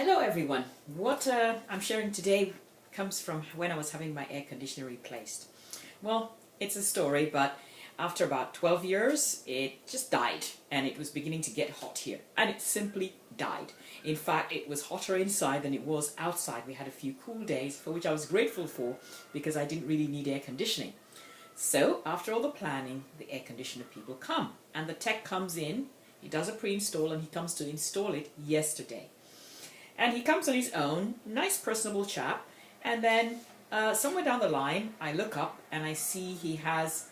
Hello everyone. What I'm sharing today comes from when I was having my air conditioner replaced. Well, it's a story, but after about 12 years, it just died, and it was beginning to get hot here, and it simply died. In fact, it was hotter inside than it was outside. We had a few cool days, for which I was grateful for, because I didn't really need air conditioning. So, after all the planning, the air conditioner people come, and the tech comes in, he does a pre-install, and he comes to install it yesterday. And he comes on his own, nice personable chap, and then somewhere down the line, I look up and I see he has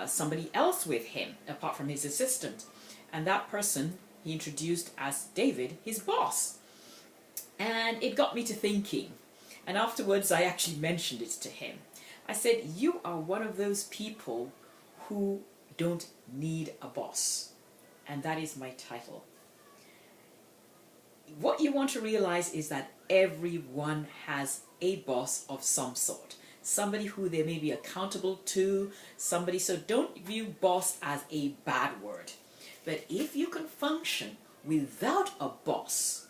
somebody else with him, apart from his assistant. And that person he introduced as David, his boss. And it got me to thinking. And afterwards, I actually mentioned it to him. I said, you are one of those people who don't need a boss. And that is my title. What you want to realize is that everyone has a boss of some sort. Somebody who they may be accountable to, somebody, so don't view boss as a bad word. But if you can function without a boss,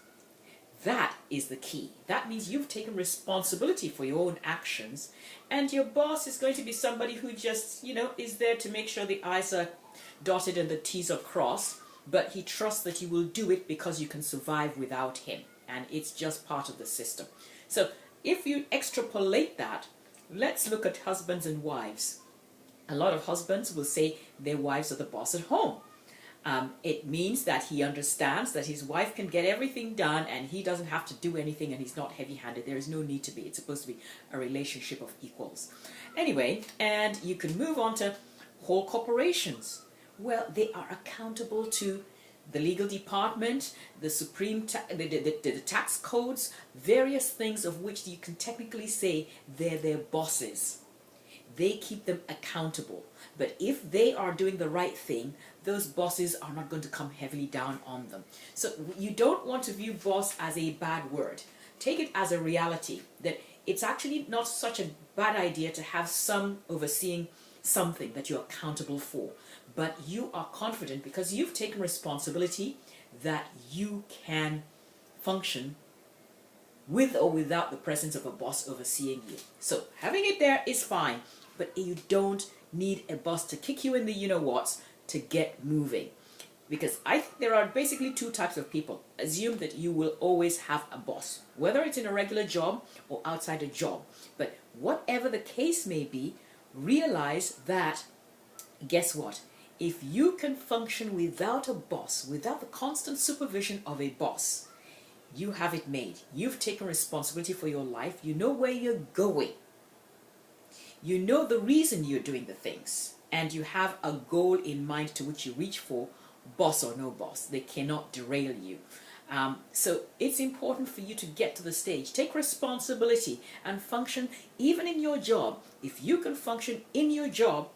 that is the key. That means you've taken responsibility for your own actions, and your boss is going to be somebody who just, is there to make sure the I's are dotted and the T's are crossed, but he trusts that you will do it because you can survive without him, and it's just part of the system. So if you extrapolate that, let's look at husbands and wives. A lot of husbands will say their wives are the boss at home. It means that he understands that his wife can get everything done and he doesn't have to do anything, and he's not heavy-handed. There is no need to be. It's supposed to be a relationship of equals. Anyway, and you can move on to whole corporations. Well, they are accountable to the legal department, the the tax codes, various things of which you can technically say they're their bosses. They keep them accountable. But if they are doing the right thing, those bosses are not going to come heavily down on them. So you don't want to view boss as a bad word. Take it as a reality that it's actually not such a bad idea to have some overseeing something that you're accountable for, but you are confident because you've taken responsibility that you can function with or without the presence of a boss overseeing you. So having it there is fine, but you don't need a boss to kick you in the you-know-whats to get moving. Because I think there are basically two types of people. Assume that you will always have a boss, whether it's in a regular job or outside a job. But whatever the case may be, realize that, guess what? If you can function without a boss, without the constant supervision of a boss, you have it made. You've taken responsibility for your life. You know where you're going. You know the reason you're doing the things. And you have a goal in mind to which you reach for, boss or no boss. They cannot derail you. So it's important for you to get to the stage. Take responsibility and function even in your job. If you can function in your job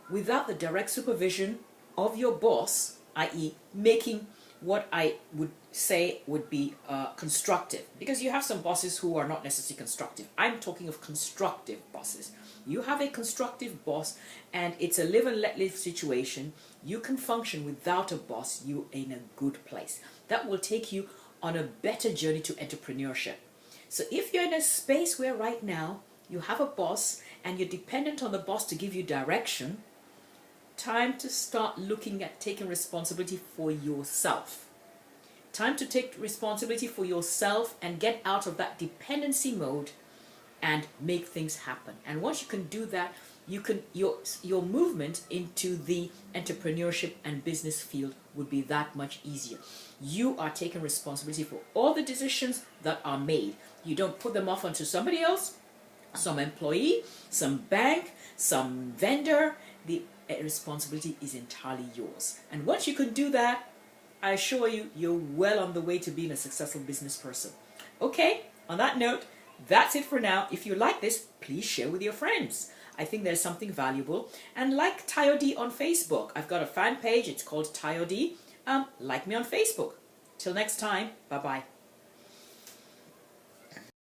without the direct supervision of your boss, i.e. making what I would say would be constructive. Because you have some bosses who are not necessarily constructive. I'm talking of constructive bosses. You have a constructive boss and it's a live and let live situation. You can function without a boss. You're in a good place. That will take you on a better journey to entrepreneurship. So if you're in a space where right now you have a boss and you're dependent on the boss to give you direction, time to start looking at taking responsibility for yourself. Time to take responsibility for yourself and get out of that dependency mode and make things happen. And once you can do that, you can your movement into the entrepreneurship and business field would be that much easier. You are taking responsibility for all the decisions that are made. You don't put them off onto somebody else, some employee, some bank, some vendor. The responsibility is entirely yours. And once you can do that, I assure you, you're well on the way to being a successful business person. Okay, on that note, that's it for now. If you like this, please share with your friends. I think there's something valuable. And like Tayo D on Facebook. I've got a fan page. It's called Tayo D. Like me on Facebook. Till next time. Bye-bye.